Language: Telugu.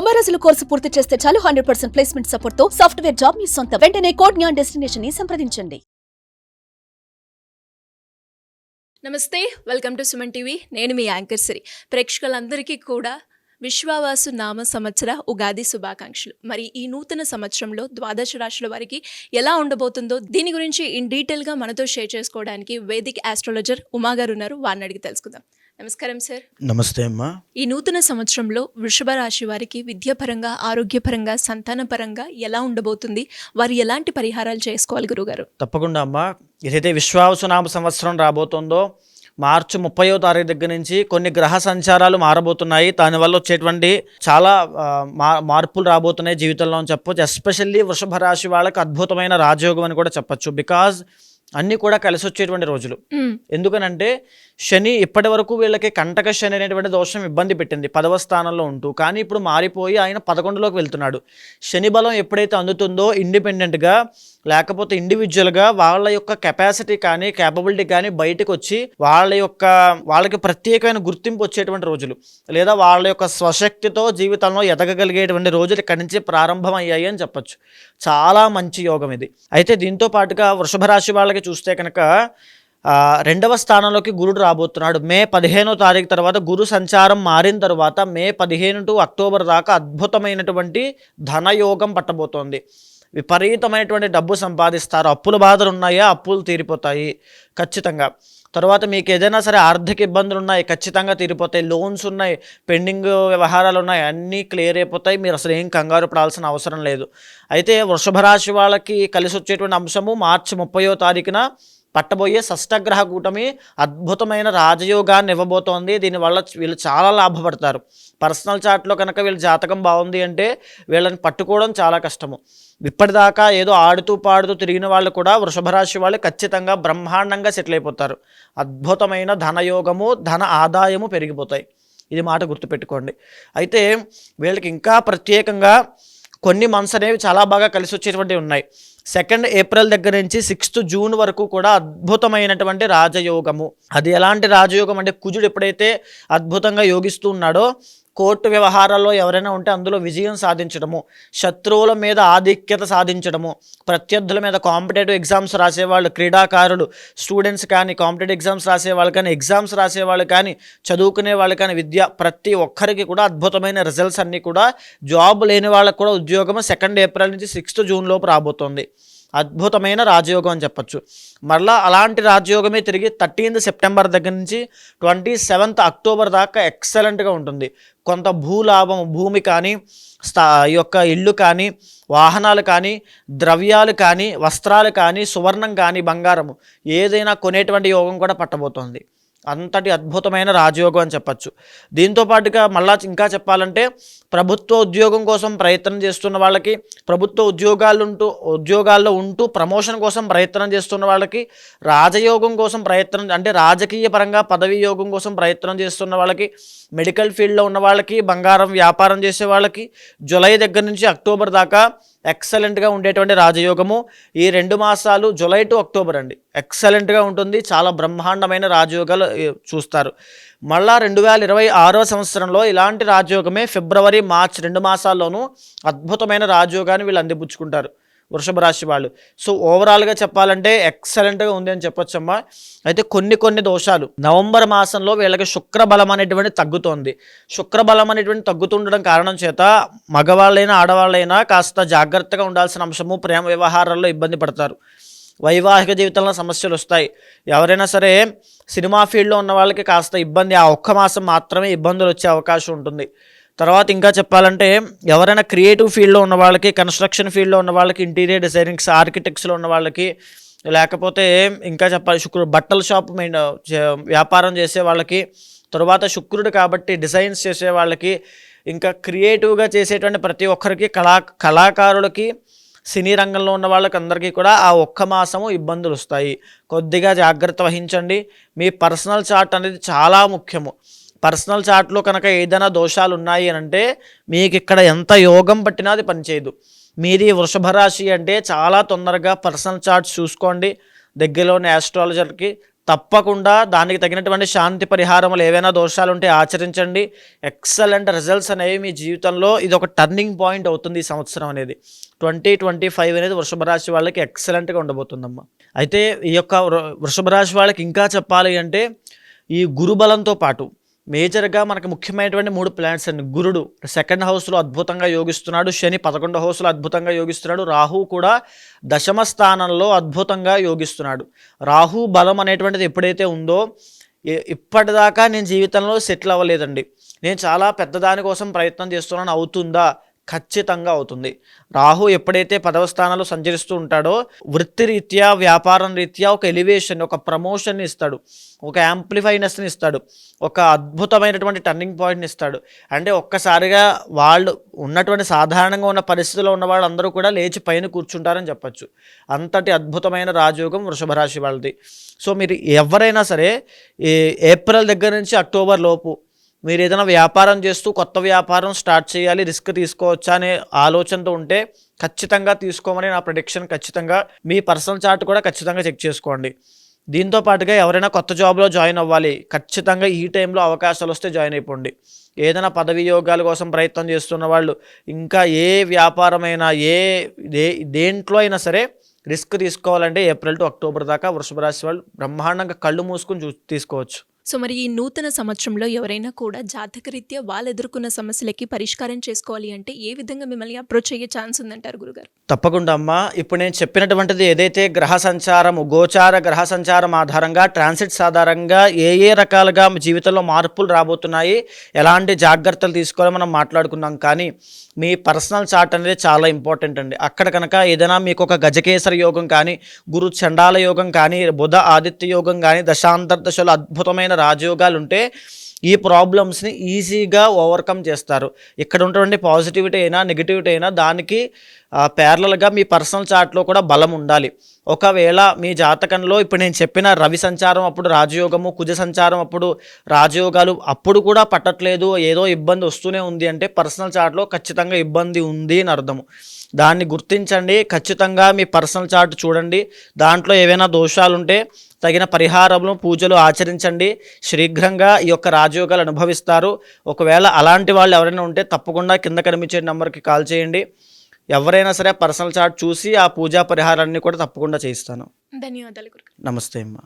90 రోజుల కోర్సు పూర్తి చేస్తే చాలు 100% ప్లేస్మెంట్ సపోర్ట్ తో సాఫ్ట్వేర్ జాబ్ మీ సొంతం. వెంటనే కోడ్ జ్ఞాన్ డెస్టినేషన్ ని సంప్రదించండి. నమస్తే, వెల్కమ్ టు సుమన్ టీవీ. నేను మీ యాంకర్ సిరి. ప్రేక్షకులందరికీ కూడా విశ్వావాసు నామ సంవత్సర ఉగాది శుభాకాంక్షలు. మరి ఈ నూతన సంవత్సరంలో ద్వాదశ రాశుల వారికి ఎలా ఉండబోతుందో దీని గురించి ఇన్ డీటెయిల్గా మనతో షేర్ చేసుకోవడానికి వేదిక్ ఆస్ట్రాలజర్ ఉమా గారు ఉన్నారు. వారిని అడిగి తెలుసుకుందాం. నమస్కారం సార్. నమస్తే అమ్మా. ఈ నూతన సంవత్సరంలో వృషభ రాశి వారికి విద్యాపరంగా, ఆరోగ్యపరంగా, సంతానపరంగా ఎలా ఉండబోతుంది? వారు ఎలాంటి పరిహారాలు చేసుకోవాలి గురుగారు? తప్పకుండా అమ్మా. ఏదైతే విశ్వావసునామ సంవత్సరం రాబోతుందో మార్చి 30వ తారీఖు దగ్గర నుంచి కొన్ని గ్రహ సంచారాలు మారబోతున్నాయి. దానివల్ల వచ్చేటువంటి చాలా మార్పులు రాబోతున్నాయి జీవితంలో అని చెప్పొచ్చు. ఎస్పెషల్లీ వృషభ రాశి వాళ్ళకి అద్భుతమైన రాజయోగం అని కూడా చెప్పచ్చు. బికాజ్ అన్నీ కూడా కలిసి వచ్చేటువంటి రోజులు. ఎందుకనంటే శని ఇప్పటి వరకు వీళ్ళకి కంటక శని అనేటువంటి దోషం ఇబ్బంది పెట్టింది 10వ స్థానంలో ఉంటూ. కానీ ఇప్పుడు మారిపోయి ఆయన 11లోకి వెళ్తున్నాడు. శని బలం ఎప్పుడైతే అందుతుందో ఇండిపెండెంట్గా లేకపోతే ఇండివిజువల్గా వాళ్ళ యొక్క కెపాసిటీ కానీ క్యాపబిలిటీ కానీ బయటకు వచ్చి వాళ్ళకి ప్రత్యేకమైన గుర్తింపు వచ్చేటువంటి రోజులు, లేదా వాళ్ళ యొక్క స్వశక్తితో జీవితంలో ఎదగగలిగేటువంటి రోజులు ఇక్కడి నుంచి ప్రారంభం అయ్యాయి అని చెప్పచ్చు. చాలా మంచి యోగం ఇది. అయితే దీంతో పాటుగా వృషభ రాశి వాళ్ళకి చూస్తే కనుక 2వ స్థానంలోకి గురుడు రాబోతున్నాడు. మే 15వ తారీఖు తర్వాత గురు సంచారం మారిన తర్వాత మే 15 టు అక్టోబర్ దాకా అద్భుతమైనటువంటి ధనయోగం పట్టబోతోంది. విపరీతమైనటువంటి డబ్బు సంపాదిస్తారు. అప్పుల బాధలు ఉన్నాయా, అప్పులు తీరిపోతాయి ఖచ్చితంగా. తర్వాత మీకు ఏదైనా సరే ఆర్థిక ఇబ్బందులు ఉన్నాయి, ఖచ్చితంగా తీరిపోతాయి. లోన్స్ ఉన్నాయి, పెండింగ్ వ్యవహారాలు ఉన్నాయి, అన్నీ క్లియర్ అయిపోతాయి. మీరు అసలు ఏం కంగారు పడాల్సిన అవసరం లేదు. అయితే వృషభ రాశి వాళ్ళకి కలిసి వచ్చేటువంటి అంశము మార్చి 30వ తారీఖున పట్టబోయే షష్టగ్రహ కూటమి అద్భుతమైన రాజయోగాన్ని ఇవ్వబోతోంది. దీనివల్ల వీళ్ళు చాలా లాభపడతారు. పర్సనల్ చార్ట్లో కనుక వీళ్ళ జాతకం బాగుంది అంటే వీళ్ళని పట్టుకోవడం చాలా కష్టము. ఇప్పటిదాకా ఏదో ఆడుతూ పాడుతూ తిరిగిన వాళ్ళు కూడా వృషభ రాశి వాళ్ళు ఖచ్చితంగా బ్రహ్మాండంగా సెటిల్ అయిపోతారు. అద్భుతమైన ధనయోగము, ధన ఆదాయము పెరిగిపోతాయి. ఇది మాట గుర్తుపెట్టుకోండి. అయితే వీళ్ళకి ఇంకా ప్రత్యేకంగా కొన్ని మంత్స్ అనేవి చాలా బాగా కలిసి వచ్చేటువంటివి ఉన్నాయి. 2 ఏప్రిల్ దగ్గర నుంచి 6 జూన్ వరకు కూడా అద్భుతమైనటువంటి రాజయోగము. అది ఎలాంటి రాజయోగం అంటే కుజుడు ఎప్పుడైతే అద్భుతంగా యోగిస్తూ ఉన్నాడో కోర్టు వ్యవహారాల్లో ఎవరైనా ఉంటే అందులో విజయం సాధించడము, శత్రువుల మీద ఆధిక్యత సాధించడము, ప్రత్యర్థుల మీద కాంపిటేటివ్ ఎగ్జామ్స్ రాసేవాళ్ళు, క్రీడాకారులు, స్టూడెంట్స్ కానీ, కాంపిటేటివ్ ఎగ్జామ్స్ రాసేవాళ్ళు కానీ, ఎగ్జామ్స్ రాసేవాళ్ళు కానీ, చదువుకునే వాళ్ళు కానీ, ప్రతి ఒక్కరికి కూడా అద్భుతమైన రిజల్ట్స్ అన్నీ కూడా, జాబ్ లేని వాళ్ళకు కూడా ఉద్యోగము 2 ఏప్రిల్ నుంచి 6 జూన్ లోపు రాబోతోంది. అద్భుతమైన రాజయోగం అని చెప్పచ్చు. మళ్ళీ అలాంటి రాజయోగమే తిరిగి 13 సెప్టెంబర్ దగ్గర నుంచి 27 అక్టోబర్ దాకా ఎక్సలెంట్గా ఉంటుంది. కొంత భూలాభం, భూమి కానీ, యొక్క ఇల్లు కానీ, వాహనాలు కానీ, ద్రవ్యాలు కానీ, వస్త్రాలు కానీ, సువర్ణం కానీ, బంగారము ఏదైనా కొనేటువంటి యోగం కూడా పట్టబోతోంది. అంతటి అద్భుతమైన రాజయోగం అని చెప్పచ్చు. దీంతోపాటుగా మళ్ళా ఇంకా చెప్పాలంటే ప్రభుత్వ ఉద్యోగం కోసం ప్రయత్నం చేస్తున్న వాళ్ళకి, ప్రభుత్వ ఉద్యోగాల్లో ఉంటూ ప్రమోషన్ కోసం ప్రయత్నం చేస్తున్న వాళ్ళకి, రాజయోగం కోసం ప్రయత్నం అంటే రాజకీయ పరంగా పదవీ యోగం కోసం ప్రయత్నం చేస్తున్న వాళ్ళకి, మెడికల్ ఫీల్డ్లో ఉన్న వాళ్ళకి, బంగారం వ్యాపారం చేసే వాళ్ళకి జూలై దగ్గర నుంచి అక్టోబర్ దాకా ఎక్సలెంట్గా ఉండేటువంటి రాజయోగము. ఈ 2 మాసాలు జూలై టు అక్టోబర్ అండి ఎక్సలెంట్గా ఉంటుంది. చాలా బ్రహ్మాండమైన రాజయోగాలు చూస్తారు. మళ్ళా 2026వ సంవత్సరంలో ఇలాంటి రాజయోగమే ఫిబ్రవరి, మార్చ్ 2 మాసాల్లోనూ అద్భుతమైన రాజయోగాన్ని వీళ్ళు అందిపుచ్చుకుంటారు వృషభ రాశి వాళ్ళు. సో ఓవరాల్గా చెప్పాలంటే ఎక్సలెంట్గా ఉంది అని చెప్పొచ్చమ్మా. అయితే కొన్ని దోషాలు నవంబర్ మాసంలో వీళ్ళకి శుక్రబలం అనేటువంటి తగ్గుతోంది. శుక్రబలం అనేటువంటి తగ్గుతుండడం కారణం చేత మగవాళ్ళైనా ఆడవాళ్ళైనా కాస్త జాగ్రత్తగా ఉండాల్సిన అంశము. ప్రేమ వ్యవహారాల్లో ఇబ్బంది పడతారు. వైవాహిక జీవితంలో సమస్యలు వస్తాయి. ఎవరైనా సరే సినిమా ఫీల్డ్లో ఉన్న వాళ్ళకి కాస్త ఇబ్బంది, ఆ ఒక్క మాసం మాత్రమే ఇబ్బందులు వచ్చే అవకాశం ఉంటుంది. తర్వాత ఇంకా చెప్పాలంటే ఎవరైనా క్రియేటివ్ ఫీల్డ్లో ఉన్న వాళ్ళకి, కన్స్ట్రక్షన్ ఫీల్డ్లో ఉన్న వాళ్ళకి, ఇంటీరియర్ డిజైనింగ్స్, ఆర్కిటెక్ట్స్లో ఉన్న వాళ్ళకి, లేకపోతే ఇంకా చెప్పాలి బట్టల షాప్ వ్యాపారం చేసే వాళ్ళకి, తర్వాత శుక్రుడు కాబట్టి డిజైన్స్ చేసే వాళ్ళకి, ఇంకా క్రియేటివ్గా చేసేటువంటి ప్రతి ఒక్కరికి, కళాకారులకి, సినీ రంగంలో ఉన్న వాళ్ళకి అందరికీ కూడా ఆ ఒక్క మాసము ఇబ్బందులు వస్తాయి. కొద్దిగా జాగ్రత్త వహించండి. మీ పర్సనల్ చార్ట్ అనేది చాలా ముఖ్యము. పర్సనల్ చార్ట్లో కనుక ఏదైనా దోషాలు ఉన్నాయి అని అంటే మీకు ఇక్కడ ఎంత యోగం పట్టినా అది పనిచేయదు. మీది వృషభ రాశి అంటే చాలా తొందరగా పర్సనల్ చార్ట్స్ చూసుకోండి. దగ్గరలోని ఆస్ట్రాలజర్కి తప్పకుండా దానికి తగినటువంటి శాంతి పరిహారములు ఏవైనా దోషాలు ఉంటే ఆచరించండి. ఎక్సలెంట్ రిజల్ట్స్ అనేవి మీ జీవితంలో ఇది ఒక టర్నింగ్ పాయింట్ అవుతుంది. ఈ సంవత్సరం అనేది 2025 అనేది వృషభ రాశి వాళ్ళకి ఎక్సలెంట్గా ఉండబోతుందమ్మా. అయితే ఈ యొక్క వృషభ రాశి వాళ్ళకి ఇంకా చెప్పాలి అంటే ఈ గురుబలంతో పాటు మేజర్గా మనకు ముఖ్యమైనటువంటి 3 ప్లానెట్స్ అండి. గురుడు 2nd హౌస్లో అద్భుతంగా యోగిస్తున్నాడు, శని 11వ హౌస్లో అద్భుతంగా యోగిస్తున్నాడు, రాహు కూడా 10వ స్థానంలో అద్భుతంగా యోగిస్తున్నాడు. రాహు బలం అనేటువంటిది ఎప్పుడైతే ఉందో ఇప్పటిదాకా నేను జీవితంలో సెటిల్ అవ్వలేదండి, నేను చాలా పెద్ద దానికోసం ప్రయత్నం చేస్తున్నాను, అవుతుందా? ఖచ్చితంగా అవుతుంది. రాహు ఎప్పుడైతే 10వ స్థానంలో సంచరిస్తూ ఉంటాడో వృత్తిరీత్యా వ్యాపారం రీత్యా ఒక ఎలివేషన్, ఒక ప్రమోషన్ ఇస్తాడు, ఒక యాంప్లిఫైనెస్ని ఇస్తాడు, ఒక అద్భుతమైనటువంటి టర్నింగ్ పాయింట్ని ఇస్తాడు. అంటే ఒక్కసారిగా వాళ్ళు ఉన్నటువంటి సాధారణంగా ఉన్న పరిస్థితిలో ఉన్న వాళ్ళందరూ కూడా లేచి పైన కూర్చుంటారని చెప్పచ్చు. అంతటి అద్భుతమైన రాజయోగం వృషభ రాశి వాళ్ళది. సో మీరు ఎవరైనా సరే ఈ ఏప్రిల్ దగ్గర నుంచి అక్టోబర్ లోపు మీరు ఏదైనా వ్యాపారం చేస్తూ కొత్త వ్యాపారం స్టార్ట్ చేయాలి, రిస్క్ తీసుకోవచ్చా అనే ఆలోచనతో ఉంటే ఖచ్చితంగా తీసుకోమని నా ప్రెడిక్షన్. ఖచ్చితంగా మీ పర్సనల్ చార్ట్ కూడా ఖచ్చితంగా చెక్ చేసుకోండి. దీంతో పాటుగా ఎవరైనా కొత్త జాబ్లో జాయిన్ అవ్వాలి, ఖచ్చితంగా ఈ టైంలో అవకాశాలు వస్తే జాయిన్ అయిపోండి. ఏదైనా పదవి యోగాల కోసం ప్రయత్నం చేస్తున్న వాళ్ళు, ఇంకా ఏ వ్యాపారమైనా దేంట్లో అయినా సరే రిస్క్ తీసుకోవాలంటే ఏప్రిల్ టు అక్టోబర్ దాకా వృషభ రాశి వాళ్ళు బ్రహ్మాండంగా కళ్ళు మూసుకుని తీసుకోవచ్చు. సో మరి ఈ నూతన సంవత్సరంలో ఎవరైనా కూడా జాతకరీత్యా వాళ్ళు ఎదుర్కొన్న సమస్యలకి పరిష్కారం చేసుకోవాలి అంటే ఏ విధంగా మిమ్మల్ని అప్రోచ్ అయ్యే ఛాన్స్ ఉందంటారు గురుగారు? తప్పకుండా అమ్మా. ఇప్పుడు నేను చెప్పినటువంటిది ఏదైతే గ్రహ సంచారము, గోచార గ్రహ సంచారం ఆధారంగా, ట్రాన్సిట్స్ ఆధారంగా ఏ రకాలుగా జీవితంలో మార్పులు రాబోతున్నాయి, ఎలాంటి జాగ్రత్తలు తీసుకోవాలో మనం మాట్లాడుకున్నాం. కానీ మీ పర్సనల్ చార్ట్ అనేది చాలా ఇంపార్టెంట్ అండి. అక్కడ కనుక ఏదైనా మీకు ఒక గజకేసర యోగం కానీ, గురు చండాల యోగం కానీ, బుధ ఆదిత్య యోగం కానీ, దశాంతర్దశలో అద్భుతమైన రాజయోగాలు ఉంటే ఈ ప్రాబ్లమ్స్ని ఈజీగా ఓవర్కమ్ చేస్తారు. ఇక్కడ ఉన్నటువంటి పాజిటివిటీ అయినా నెగిటివిటీ అయినా దానికి ప్యారలల్గా మీ పర్సనల్ చార్ట్లో కూడా బలం ఉండాలి. ఒకవేళ మీ జాతకంలో ఇప్పుడు నేను చెప్పిన రవి సంచారం అప్పుడు రాజయోగము, కుజ సంచారం అప్పుడు రాజయోగాలు అప్పుడు కూడా పట్టట్లేదు, ఏదో ఇబ్బంది వస్తూనే ఉంది అంటే పర్సనల్ చార్ట్లో ఖచ్చితంగా ఇబ్బంది ఉంది అని అర్థము. దాన్ని గుర్తించండి. ఖచ్చితంగా మీ పర్సనల్ చార్ట్ చూడండి. దాంట్లో ఏవైనా దోషాలు ఉంటే తగిన పరిహారములు, పూజలు ఆచరించండి. శీఘ్రంగా ఈ యొక్క రాజయోగాలు అనుభవిస్తారు. ఒకవేళ అలాంటి వాళ్ళు ఎవరైనా ఉంటే తప్పకుండా కింద కనిపించే నెంబర్కి కాల్ చేయండి. ఎవరైనా సరే పర్సనల్ చార్ట్ చూసి ఆ పూజా పరిహారాన్ని కూడా తప్పకుండా చేయిస్తాను. ధన్యవాదాలు గురుగారు. నమస్తే అమ్మా.